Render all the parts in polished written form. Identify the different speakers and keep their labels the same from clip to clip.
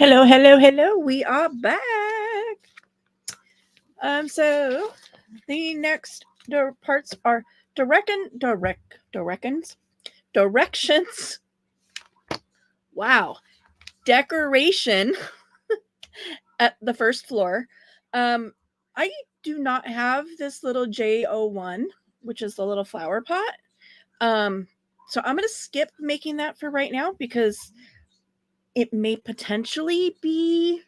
Speaker 1: Hello, hello, hello. We are back. So the next parts are directions. Wow, decoration at the first floor. Um, I do not have this little J01, which is the little flower pot. Um, so I'm gonna skip making that for right now because it may potentially be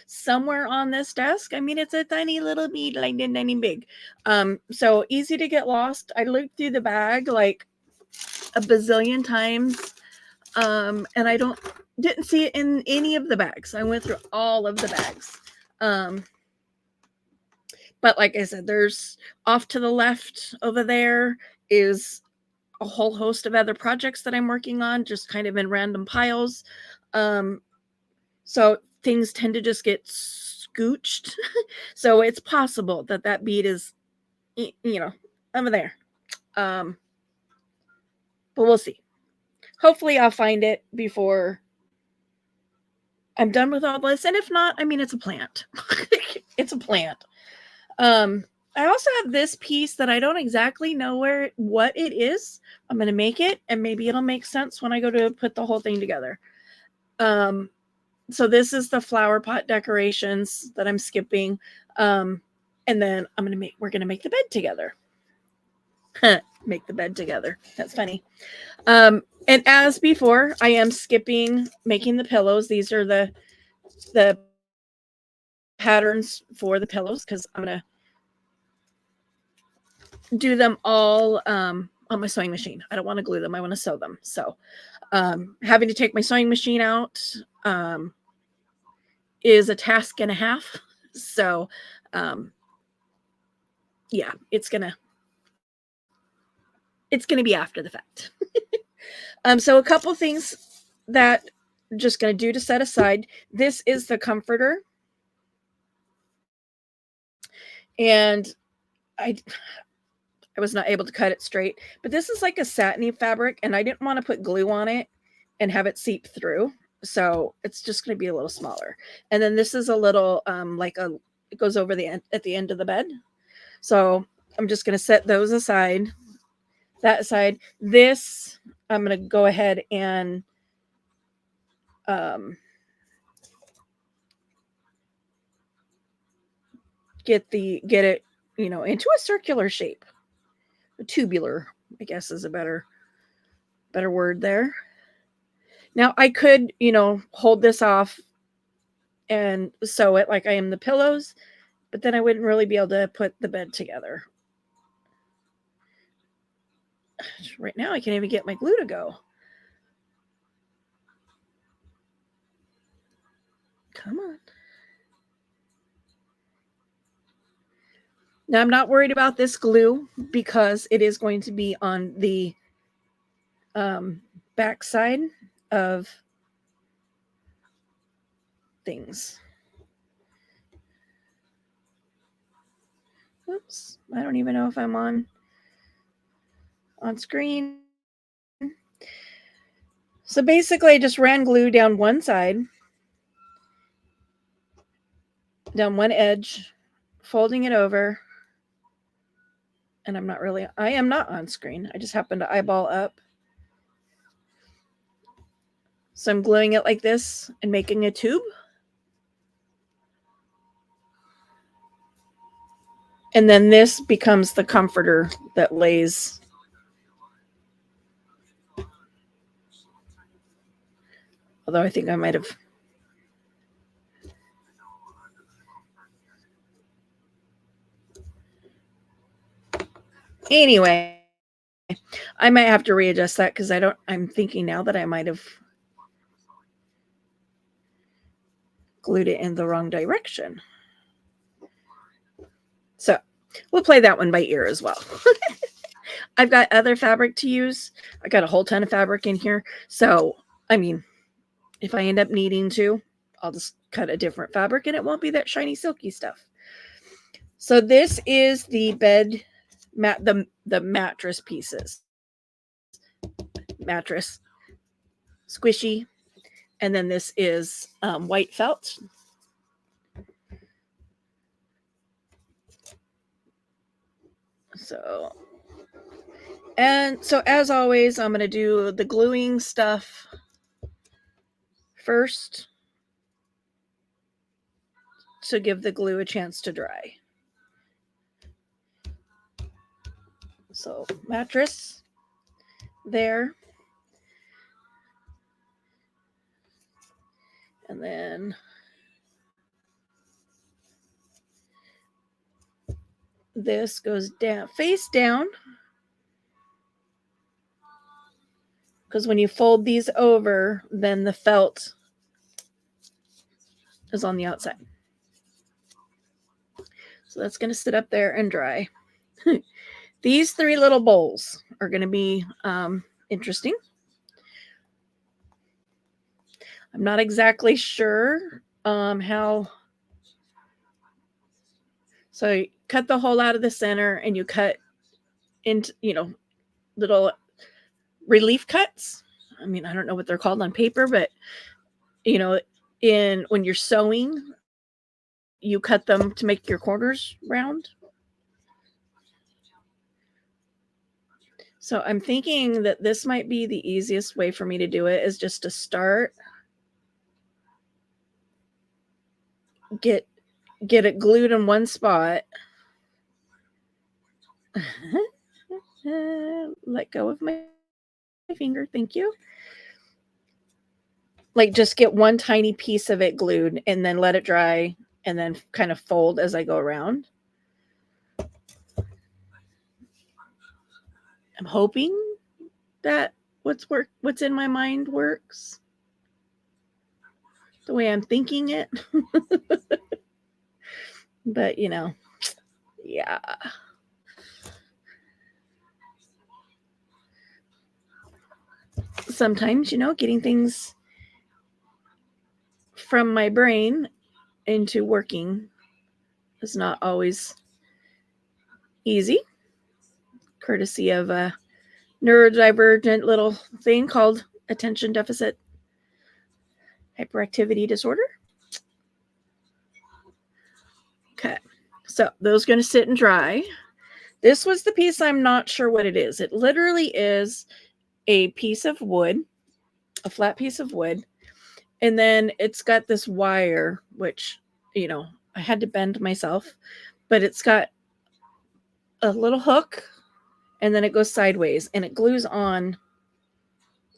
Speaker 1: somewhere on this desk. I mean, it's a tiny little bead, like tiny big. So easy to get lost. I looked through the bag like a bazillion times. And I didn't see it in any of the bags. I went through all of the bags. Um, but like I said, there's off to the left over there is a whole host of other projects that I'm working on, just kind of in random piles. Um, So things tend to just get scooched. So it's possible that that bead is, over there. Um, but we'll see. Hopefully I'll find it before I'm done with all this. And if not, I mean, it's a plant. It's a plant. I also have this piece that I don't exactly know what it is. I'm going to make it and maybe it'll make sense when I go to put the whole thing together. So this is the flower pot decorations that I'm skipping. And then we're going to make the bed together. Make the bed together. That's funny. And as before, I am skipping making the pillows. These are the patterns for the pillows because I'm going to do them all on my sewing machine. I don't want to glue them. I want to sew them. So having to take my sewing machine out is a task and a half. So yeah, it's gonna be after the fact. So a couple things that I'm just gonna do to set aside. This is the comforter, and I was not able to cut it straight, but this is like a satiny fabric, and I didn't want to put glue on it and have it seep through, so it's just going to be a little smaller. And then this is a little it goes over the end at the end of the bed, so I'm just going to set those aside. That aside, this I'm going to go ahead and get it into a circular shape. A tubular, I guess, is a better word there. Now I could hold this off and sew it like I am the pillows, but then I wouldn't really be able to put the bed together. Right now I can't even get my glue to go. Come on. Now I'm not worried about this glue because it is going to be on the back side of things. Oops, I don't even know if I'm on screen. So basically I just ran glue down one side, down one edge, folding it over. And I am not on screen. I just happened to eyeball up. So I'm gluing it like this and making a tube. And then this becomes the comforter that lays. Although I think I might have. Anyway, I might have to readjust that because I'm thinking now that I might have glued it in the wrong direction. So we'll play that one by ear as well. I've got other fabric to use. I got a whole ton of fabric in here. So, I mean, if I end up needing to, I'll just cut a different fabric and it won't be that shiny silky stuff. So this is the bed the mattress pieces. Mattress. Squishy. And then this is white felt. So as always, I'm going to do the gluing stuff first to give the glue a chance to dry. So mattress there. And then this goes down, face down. Because when you fold these over, then the felt is on the outside. So that's going to sit up there and dry. These 3 little bowls are going to be interesting. I'm not exactly sure how. So you cut the hole out of the center and you cut into, little relief cuts. I mean, I don't know what they're called on paper, but when you're sewing, you cut them to make your corners round. So I'm thinking that this might be the easiest way for me to do it, is just to start, get it glued in one spot. Let go of my finger. Thank you. Like, just get one tiny piece of it glued and then let it dry and then kind of fold as I go around. I'm hoping that what's in my mind works the way I'm thinking it. But, yeah. Sometimes, getting things from my brain into working is not always easy, courtesy of a neurodivergent little thing called attention deficit hyperactivity disorder. Okay, so those are going to sit and dry. This was the piece I'm not sure what it is. It literally is a piece of wood, a flat piece of wood, and then it's got this wire, which, I had to bend myself, but it's got a little hook, and then it goes sideways, and it glues on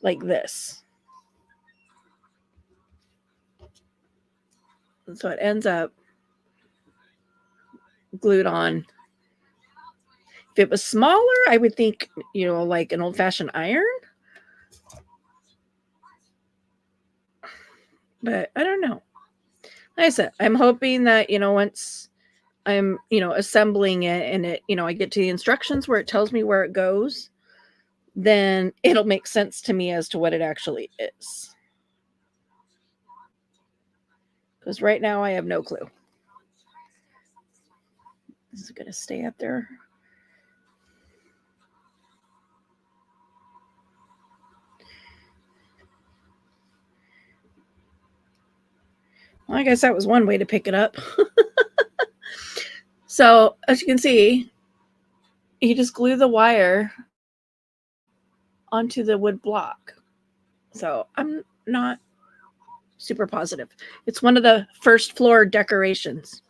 Speaker 1: like this. And so it ends up glued on. If it was smaller, I would think, like an old-fashioned iron. But I don't know. Like I said, I'm hoping that, once I'm, assembling it and it, I get to the instructions where it tells me where it goes, then it'll make sense to me as to what it actually is. Because right now I have no clue. This is going to stay up there. Well, I guess that was one way to pick it up. So, as you can see, you just glue the wire onto the wood block. So, I'm not super positive. It's one of the first floor decorations.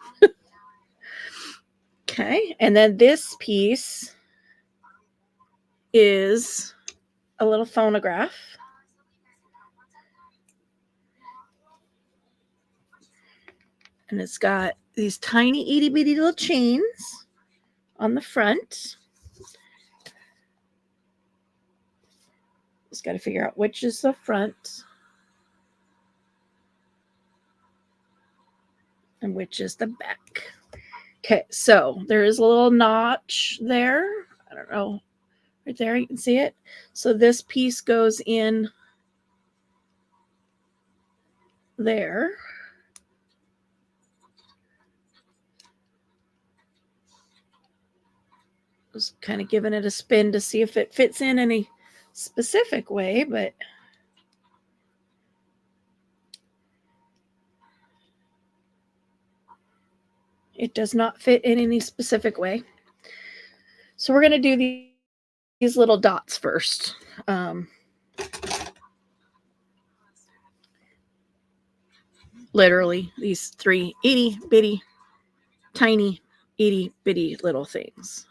Speaker 1: Okay, and then this piece is a little phonograph. And it's got these tiny itty bitty little chains on the front. Just got to figure out which is the front and which is the back. Okay, so there is a little notch there. I don't know. Right there, you can see it. So this piece goes in there. Just kind of giving it a spin to see if it fits in any specific way, but It does not fit in any specific way. So we're going to do these little dots first. Literally, these 3 itty bitty, tiny, itty bitty little things.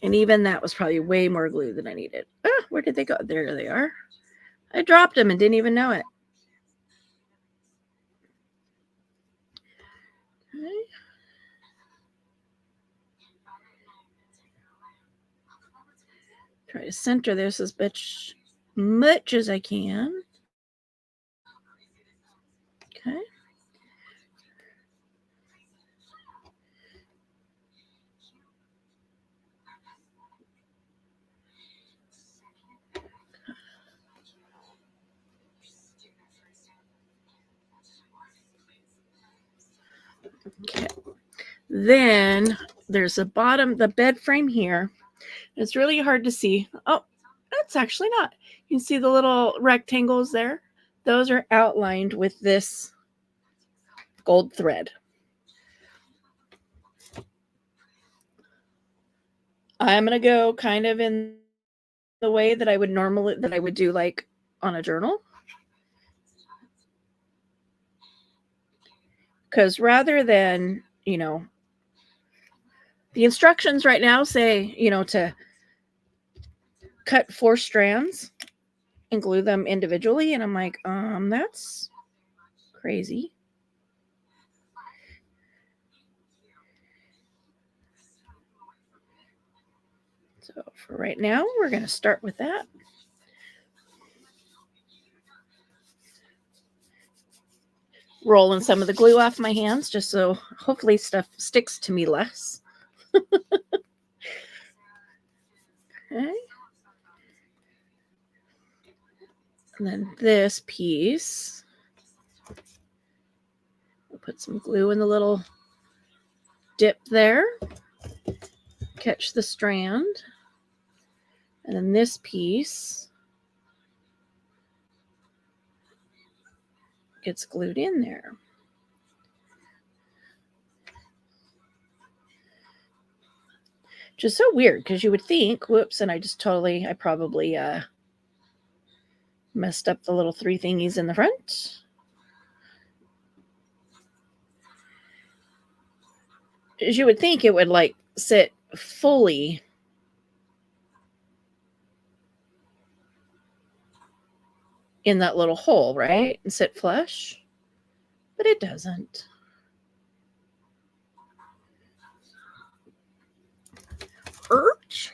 Speaker 1: And even that was probably way more glue than I needed. Ah, where did they go? There they are. I dropped them and didn't even know it. Okay. Try to center this as much as I can. Okay. Okay. Then there's the bed frame here. It's really hard to see. Oh, that's actually not. You can see the little rectangles there. Those are outlined with this gold thread. I'm going to go kind of in the way that I would do like on a journal. Because rather than, the instructions right now say, to cut 4 strands and glue them individually. And I'm like, that's crazy. So for right now, we're going to start with that. Rolling some of the glue off my hands just so hopefully stuff sticks to me less. Okay. And then this piece, we'll put some glue in the little dip there, catch the strand, and then this piece gets glued in there. Which is so weird because you would think, whoops, and I probably messed up the little 3 thingies in the front. As you would think it would like sit fully in that little hole, right? And sit flush. But it doesn't. Ouch.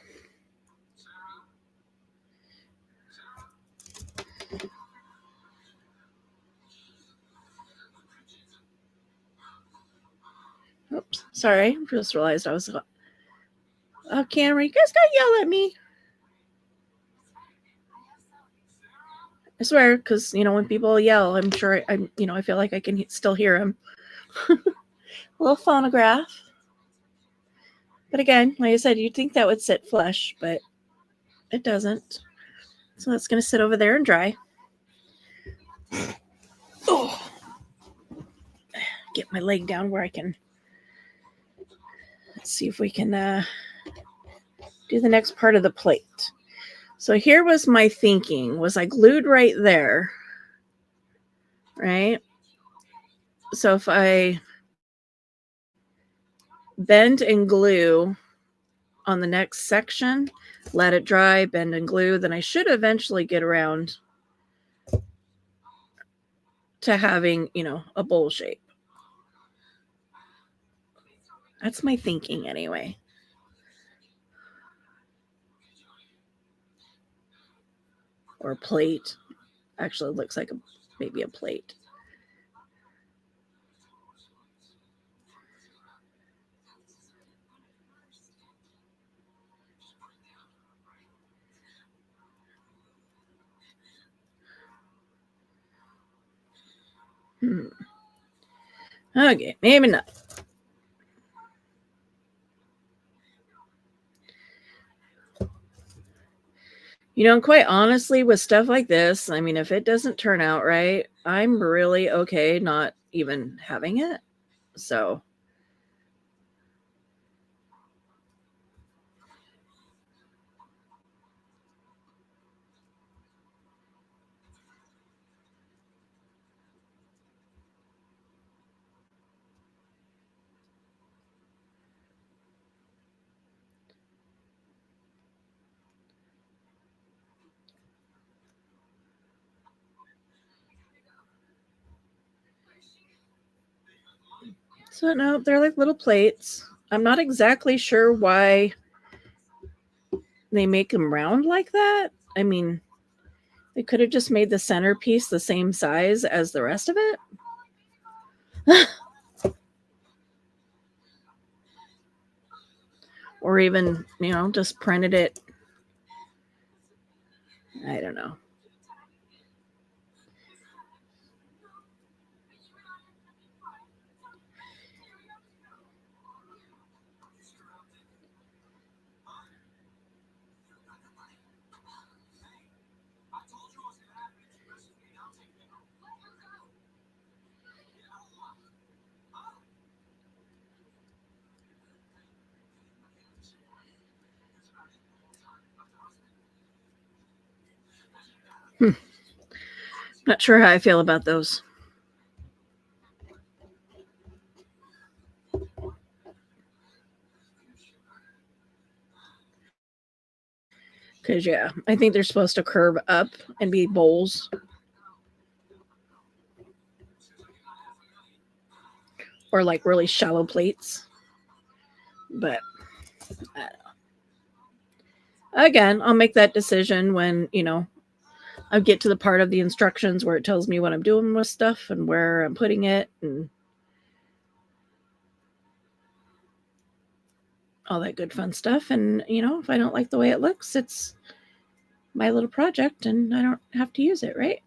Speaker 1: Oops, sorry. I just realized I was off camera. You guys don't yell at me. I swear, because, when people yell, I'm sure I feel like I can still hear them. A little phonograph. But again, like I said, you'd think that would sit flush, but it doesn't. So that's going to sit over there and dry. Oh, get my leg down where I can. Let's see if we can do the next part of the plate. So here was my thinking. Was I glued right there? Right? So if I bend and glue on the next section, let it dry, bend and glue, then I should eventually get around to having, a bowl shape. That's my thinking anyway. Or a plate. Actually, it looks like maybe a plate. Okay, maybe not. And quite honestly, with stuff like this, I mean, if it doesn't turn out right, I'm really okay not even having it. So, no, they're like little plates. I'm not exactly sure why they make them round like that. I mean, they could have just made the centerpiece the same size as the rest of it. Or even, just printed it. I don't know. Not sure how I feel about those. Because, yeah, I think they're supposed to curve up and be bowls. Or like really shallow plates. But I don't know. Again, I'll make that decision when, I get to the part of the instructions where it tells me what I'm doing with stuff and where I'm putting it and all that good fun stuff. And, if I don't like the way it looks, it's my little project and I don't have to use it, right?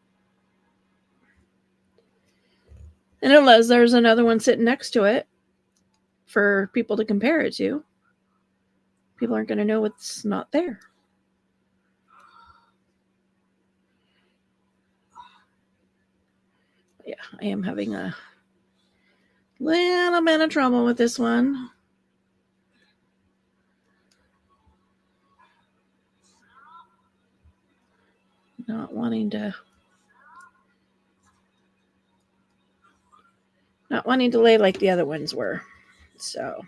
Speaker 1: And unless there's another one sitting next to it for people to compare it to, people aren't going to know what's not there. Yeah, I am having a little bit of trouble with this one. Not wanting to lay like the other ones were. So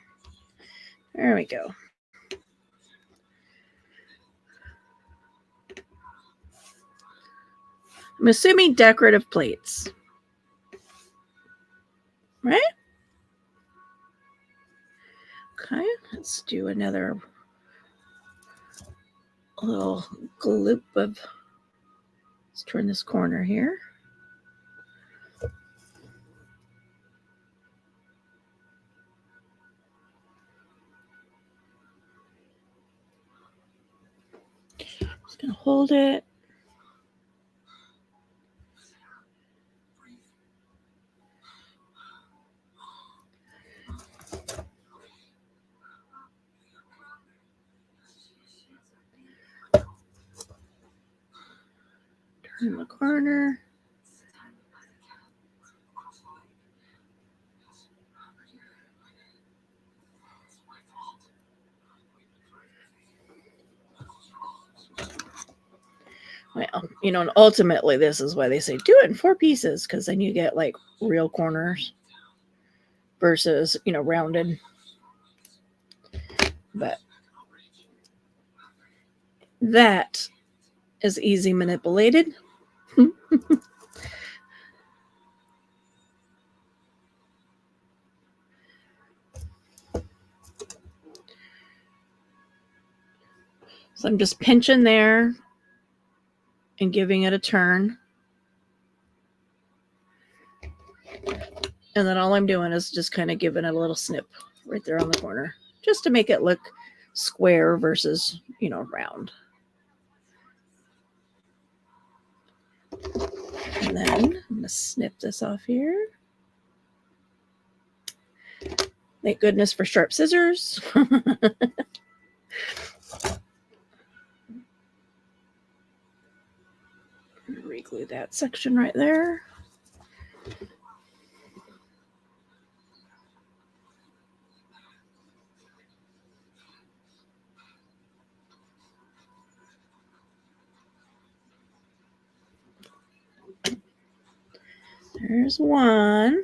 Speaker 1: there we go. I'm assuming decorative plates. Right? Okay, let's do another little gloop of, let's turn this corner here. Just gonna hold it. Turn the corner. Well, and ultimately this is why they say do it in 4 pieces, because then you get like real corners versus, rounded. But that is easy manipulated. So I'm just pinching there and giving it a turn. And then all I'm doing is just kind of giving it a little snip right there on the corner, just to make it look square versus, round. And then I'm going to snip this off here. Thank goodness for sharp scissors. deglue that section right there. There's one.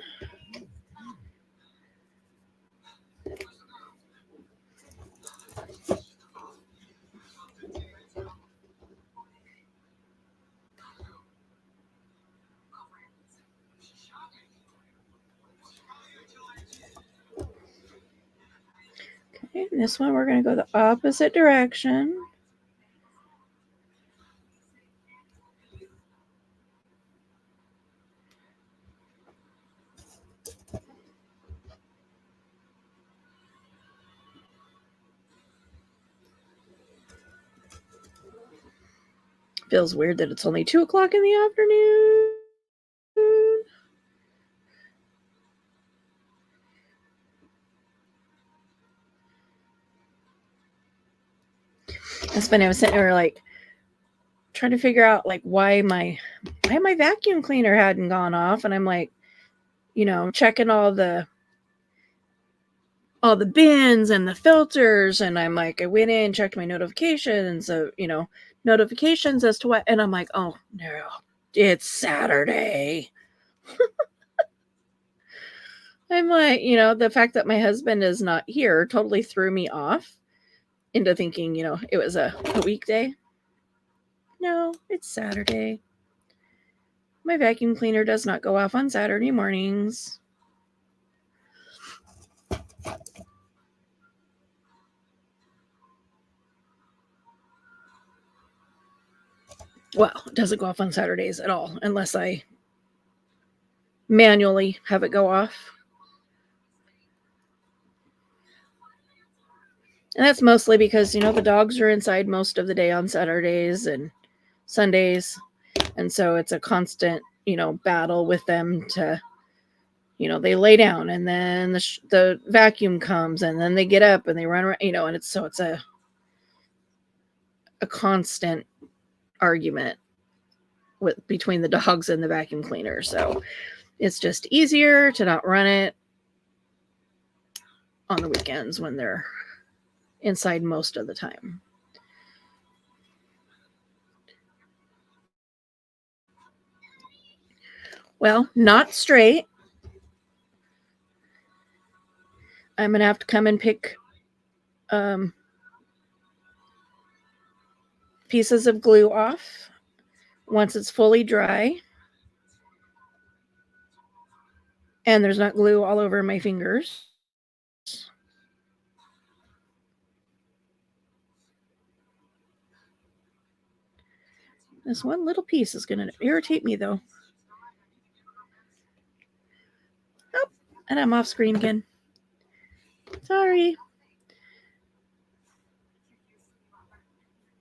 Speaker 1: Okay, and this one we're going to go the opposite direction. Feels weird that it's only 2 o'clock in the afternoon. That's funny. I was sitting there like trying to figure out like why my vacuum cleaner hadn't gone off, and I'm like, checking all the bins and the filters, and I'm like, I went in, checked my notifications, notifications as to what, and I'm like, oh no, it's Saturday. I'm like, the fact that my husband is not here totally threw me off into thinking, it was a weekday. No, it's Saturday. My vacuum cleaner does not go off on Saturday mornings. Well, it doesn't go off on Saturdays at all unless I manually have it go off. And that's mostly because, the dogs are inside most of the day on Saturdays and Sundays. And so it's a constant, battle with them to, they lay down, and then the vacuum comes, and then they get up and they run around, and it's a constant argument between the dogs and the vacuum cleaner. So it's just easier to not run it on the weekends when they're inside most of the time. Well, not straight. I'm gonna have to come and pick pieces of glue off once it's fully dry and there's not glue all over my fingers. This one little piece is going to irritate me, though. Oh, and I'm off screen again. Sorry.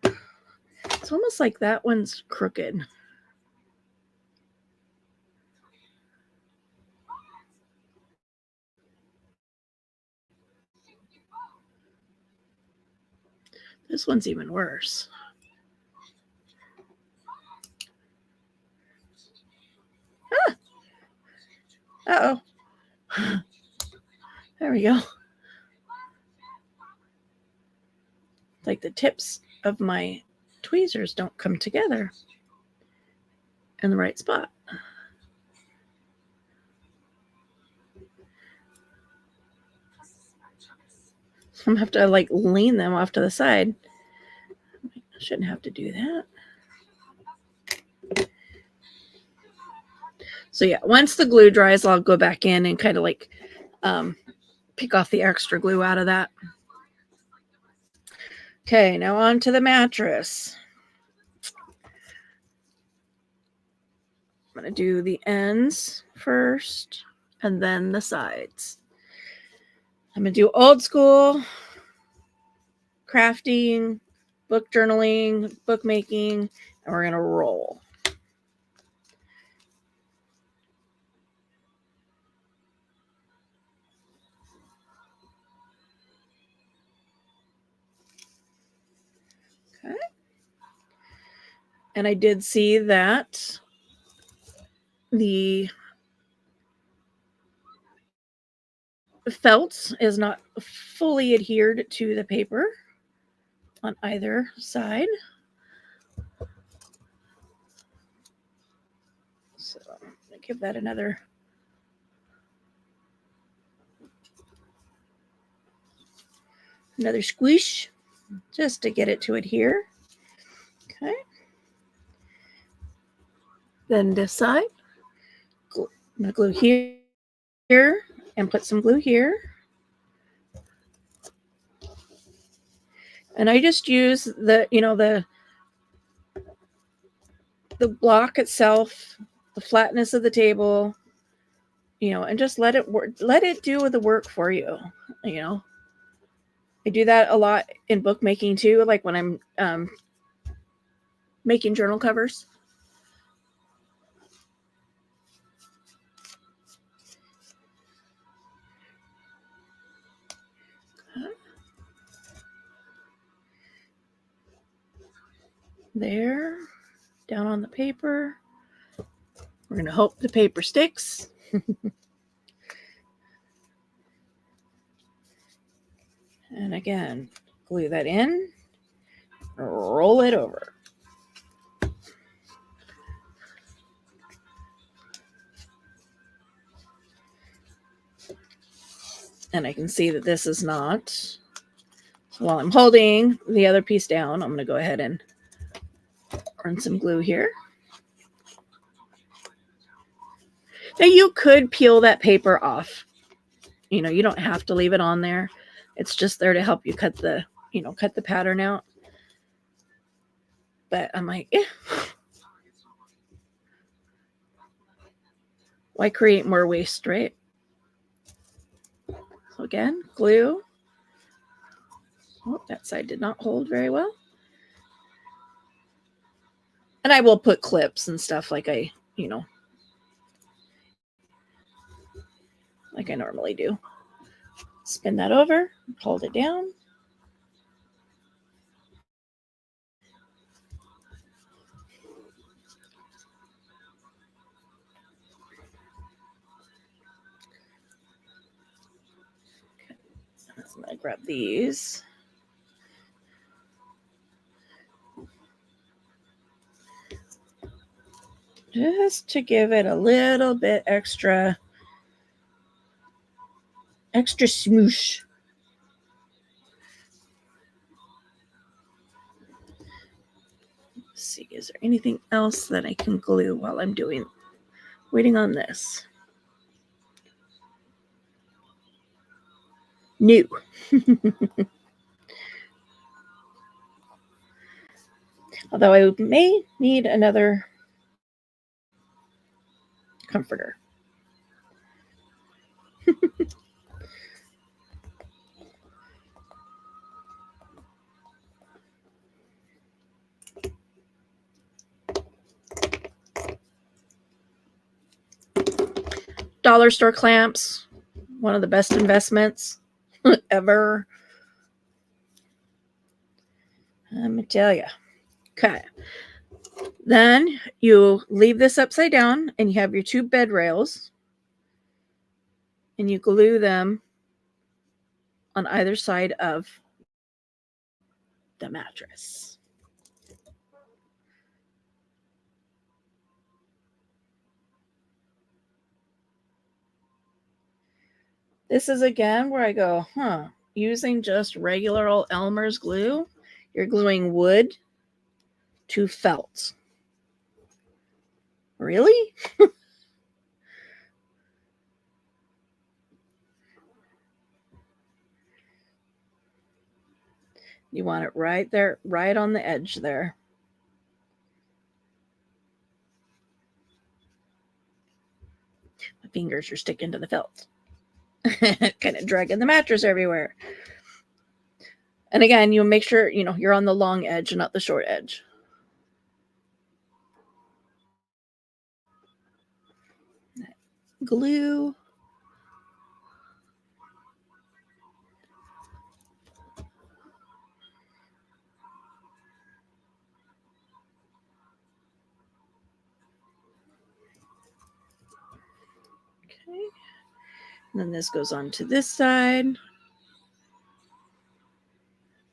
Speaker 1: It's almost like that one's crooked. This one's even worse. Ah! Uh-oh. There we go. Like the tips of my tweezers don't come together in the right spot. I'm gonna have to like lean them off to the side. I shouldn't have to do that. So yeah, once the glue dries, I'll go back in and kind of like pick off the extra glue out of that. Okay, now on to the mattress. I'm going to do the ends first and then the sides. I'm going to do old school crafting, book journaling, bookmaking, and we're going to roll. Okay. And I did see that the felt is not fully adhered to the paper on either side. So I'm going to give that another squish just to get it to adhere. Okay. Then this side, I'm going to glue here and put some glue here. And I just use the block itself, the flatness of the table, and just let it work, let it do the work for you. I do that a lot in bookmaking too, like when I'm making journal covers. There, down on the paper. We're going to hope the paper sticks. And again, glue that in, roll it over. And I can see that this is not. So while I'm holding the other piece down, I'm going to go ahead and run some glue here. Now you could peel that paper off. You don't have to leave it on there. It's just there to help you cut the pattern out. But I'm like, why create more waste, right? So again, glue. Oh, that side did not hold very well. And I will put clips and stuff like I normally do. Spin that over, hold it down. I'm going to grab these. Just to give it a little bit extra smoosh. Let's see, is there anything else that I can glue while I'm waiting on this? No. Although I may need another comforter. Dollar store clamps, one of the best investments ever. Let me tell you. Okay. Then you leave this upside down and you have your two bed rails and you glue them on either side of the mattress. This is again where I go, using just regular old Elmer's glue, you're gluing wood to felt. Really? You want it right there, right on the edge there. My fingers are sticking to the felt. Kind of dragging the mattress everywhere. And again, you make sure, you're on the long edge, not the short edge. Glue. And then this goes on to this side.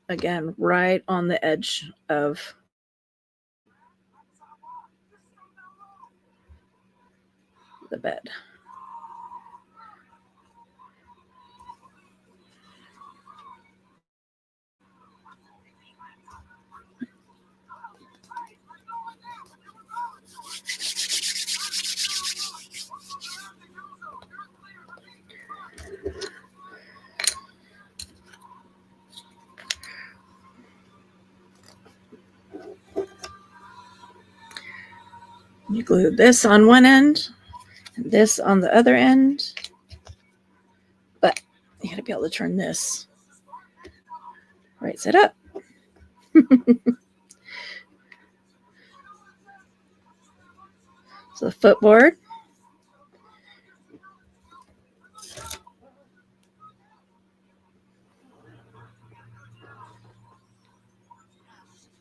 Speaker 1: Again, right on the edge of the bed. You glue this on one end, and this on the other end, but you gotta be able to turn this right side up. So the footboard.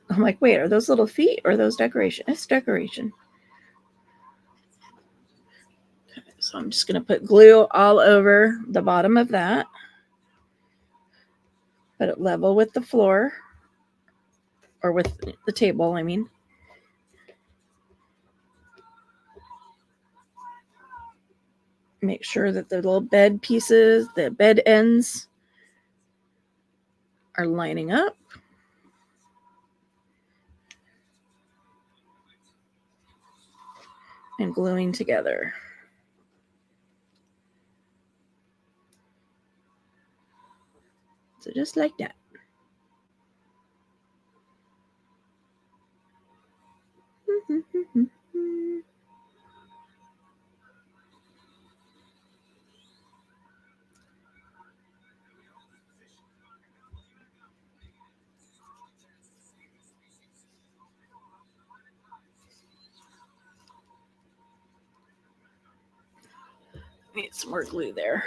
Speaker 1: I'm like, wait, are those little feet or are those decoration? It's decoration. Okay, so I'm just going to put glue all over the bottom of that. Put it level with the floor, or with the table, I mean. Make sure that the little bed pieces, the bed ends, are lining up. And gluing together. So just like that. Need some more glue there.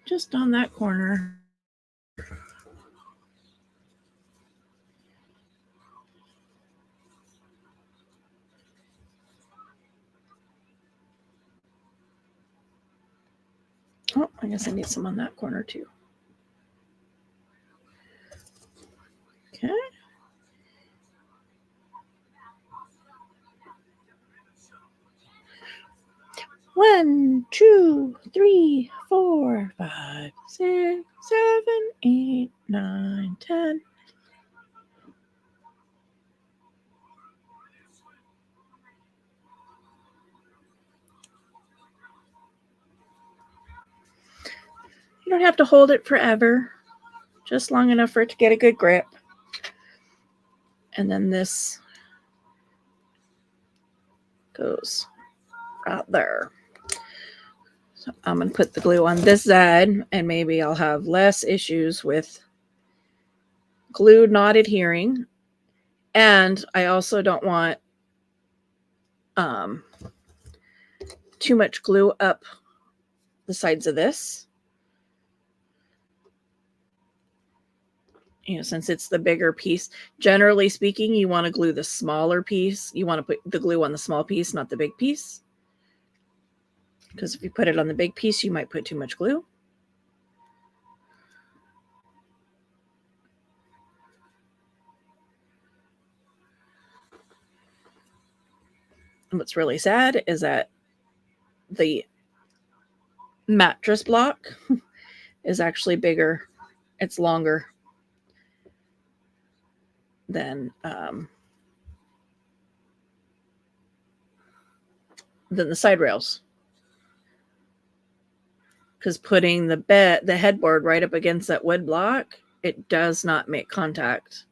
Speaker 1: Just on that corner. Oh, I guess I need some on that corner too. Okay. 1, 2, 3, 4, 5, 6, 7, 8, 9, 10. You don't have to hold it forever, just long enough for it to get a good grip. And then this goes right there. So I'm going to put the glue on this side, and maybe I'll have less issues with glue not adhering. And I also don't want too much glue up the sides of this. You know, since it's the bigger piece, generally speaking, you want to glue the smaller piece. You want to put the glue on the small piece, not the big piece. Because if you put it on the big piece, you might put too much glue. And what's really sad is that the mattress block is actually bigger. It's longer than the side rails. Because putting the headboard right up against that wood block, it does not make contact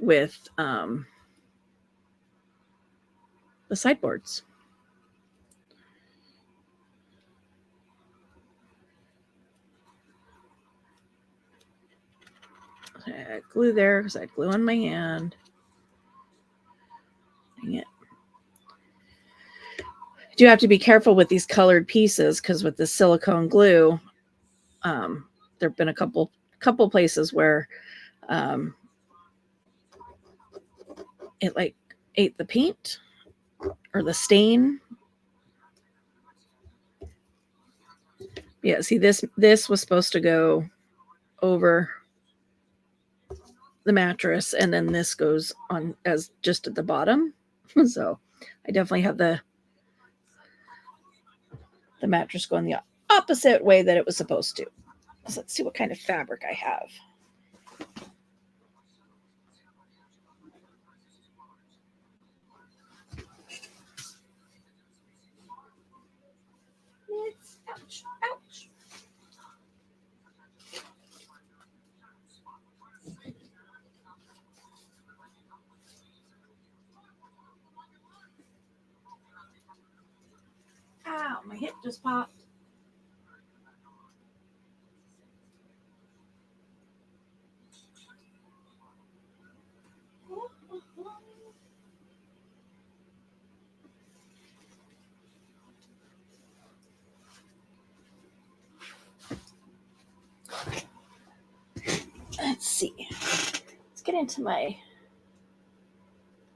Speaker 1: with the sideboards. I had glue there because I had glue on my hand. Dang it. I do have to be careful with these colored pieces because with the silicone glue, there have been a couple places where it like ate the paint or the stain Yeah, see this was supposed to go over the mattress, and then this goes on as just at the bottom. So I definitely have the mattress going the opposite way that it was supposed to. So let's see what kind of fabric I have. Ouch, ouch. Ow, my hip just popped. Let's see. Let's get into my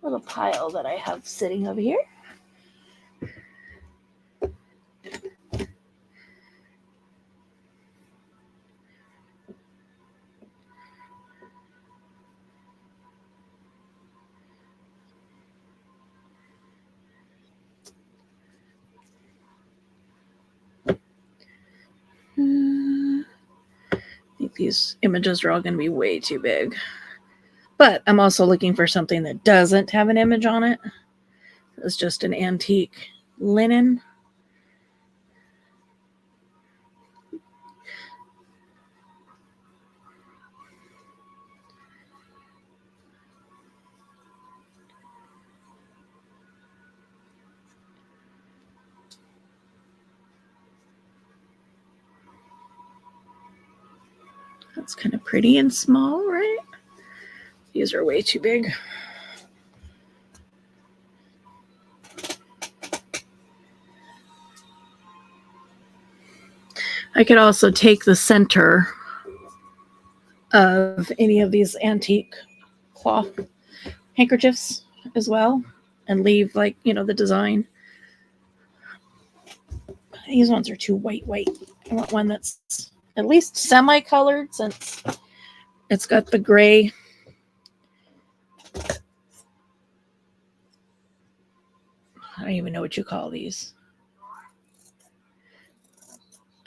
Speaker 1: little pile that I have sitting over here. I think these images are all going to be way too big. But I'm also looking for something that doesn't have an image on it. It's just an antique linen. That's kind of pretty and small, right? These are way too big. I could also take the center of any of these antique cloth handkerchiefs as well and leave, like, you know, the design. These ones are too white. I want one that's at least semi-colored, since it's got the gray. I don't even know what you call these.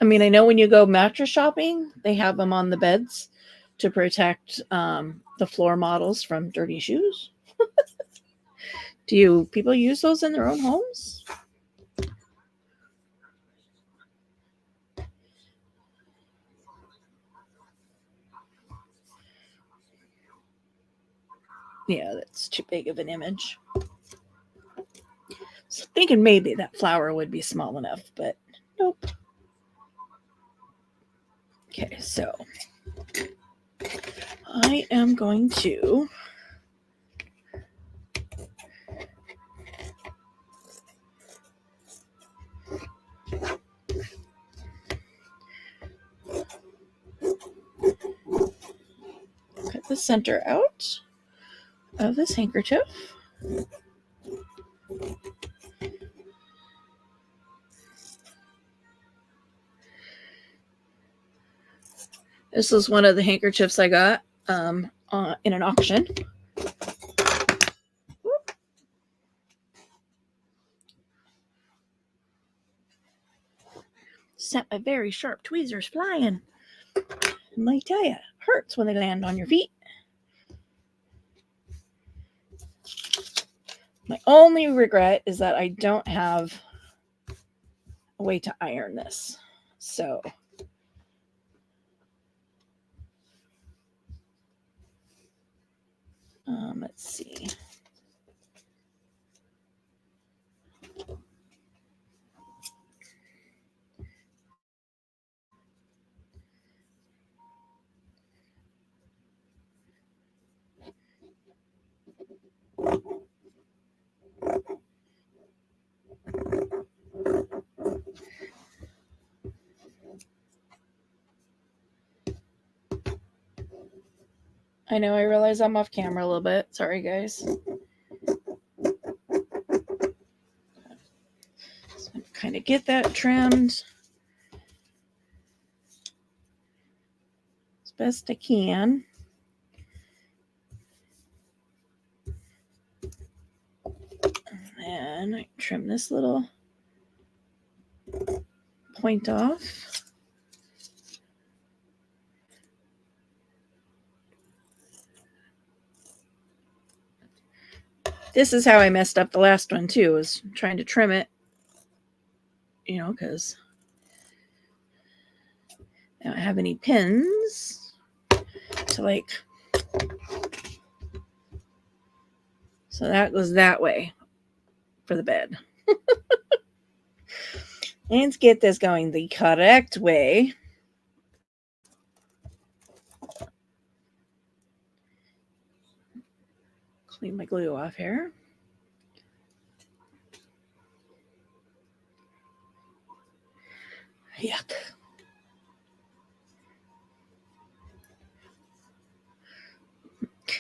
Speaker 1: I mean, I know when you go mattress shopping, they have them on the beds to protect the floor models from dirty shoes. Do people use those in their own homes? Yeah, that's too big of an image. So thinking maybe that flower would be small enough, but nope. Okay, so I am going to cut the center out of this handkerchief. This is one of the handkerchiefs I got in an auction. Sent my very sharp tweezers flying. And let me tell you, it hurts when they land on your feet. My only regret is that I don't have a way to iron this. So let's see. I know, I realize I'm off camera a little bit. Sorry, guys. So kind of get that trimmed. best I can. And I trim this little point off. This is how I messed up the last one too, was trying to trim it, you know, because I don't have any pins to like. So that goes that way for the bed. Let's get this going the correct way. Clean my glue off here. Yuck.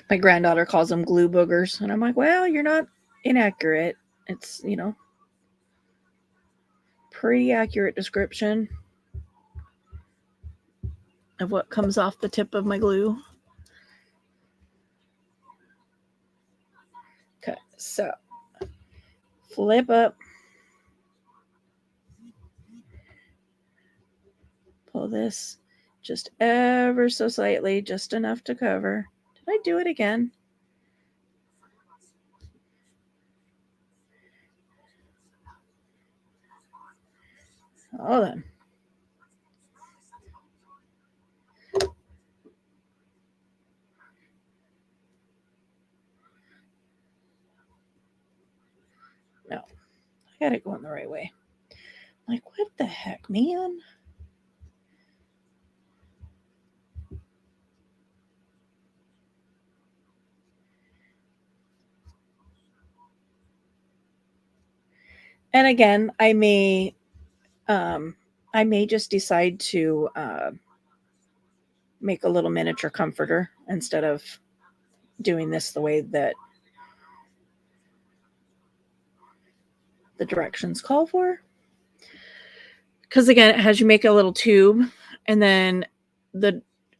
Speaker 1: My granddaughter calls them glue boogers. And I'm like, well, you're not inaccurate. It's, you know, pretty accurate description of what comes off the tip of my glue. Okay, so flip up. Pull this just ever so slightly, just enough to cover. Did I do it again? Hold on. No, I got it going the right way. Like, what the heck, man? And again, I may just decide to make a little miniature comforter instead of doing this the way that the directions call for. Because again, it has you make a little tube, and then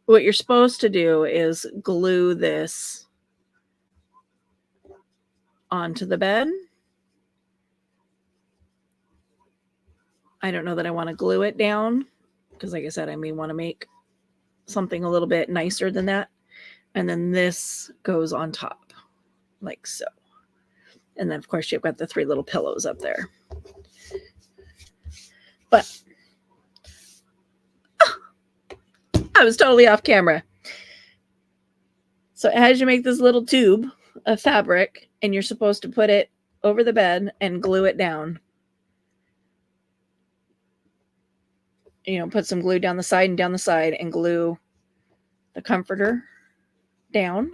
Speaker 1: what you're supposed to do is glue this onto the bed. I don't know that I want to glue it down because, like I said, I may want to make something a little bit nicer than that. And then this goes on top like so. And then, of course, you've got the 3 little pillows up there. But I was totally off camera. So as you make this little tube of fabric, and you're supposed to put it over the bed and glue it down. You know, put some glue down the side and down the side and glue the comforter down.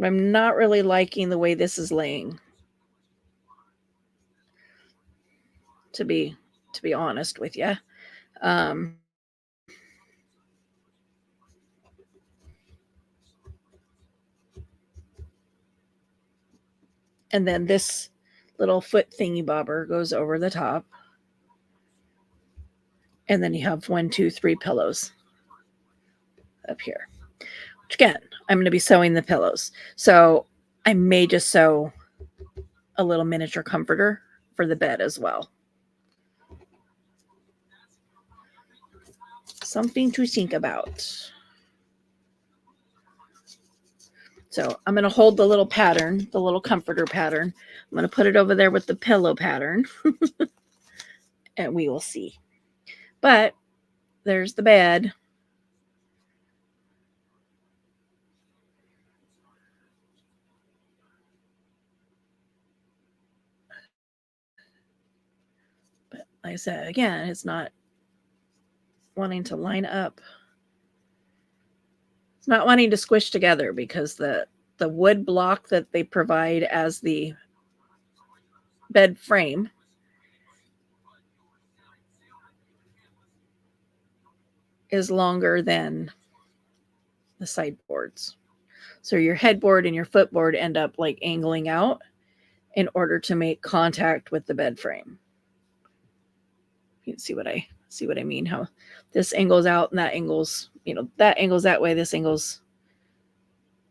Speaker 1: I'm not really liking the way this is laying, to be honest with you. And then this little foot thingy bobber goes over the top. And then you have 1, 2, 3 pillows up here. Which again, I'm going to be sewing the pillows. So I may just sew a little miniature comforter for the bed as well. Something to think about. So I'm going to hold the little pattern, the little comforter pattern. I'm going to put it over there with the pillow pattern. And we will see. But there's the bed. But like I said, again, it's not wanting to line up. It's not wanting to squish together because the wood block that they provide as the bed frame is longer than the sideboards. So your headboard and your footboard end up like angling out in order to make contact with the bed frame. You can see what I see what I mean? How this angles out and that angles, you know, that angles that way, this angles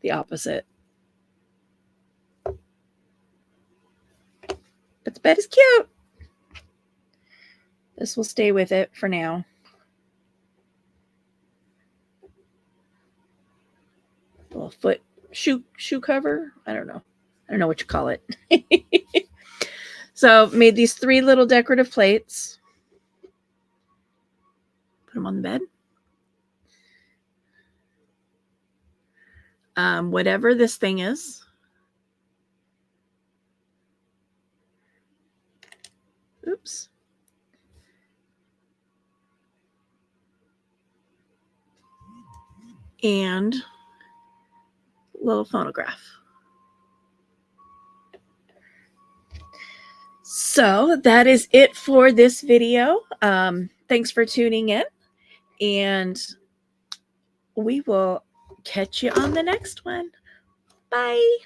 Speaker 1: the opposite. But the bed is cute. This will stay with it for now. A little foot shoe cover. I don't know what you call it. So made these 3 little decorative plates. Put them on the bed. Whatever this thing is. Oops. And a little phonograph. So that is it for this video. Thanks for tuning in, and we will catch you on the next one. Bye.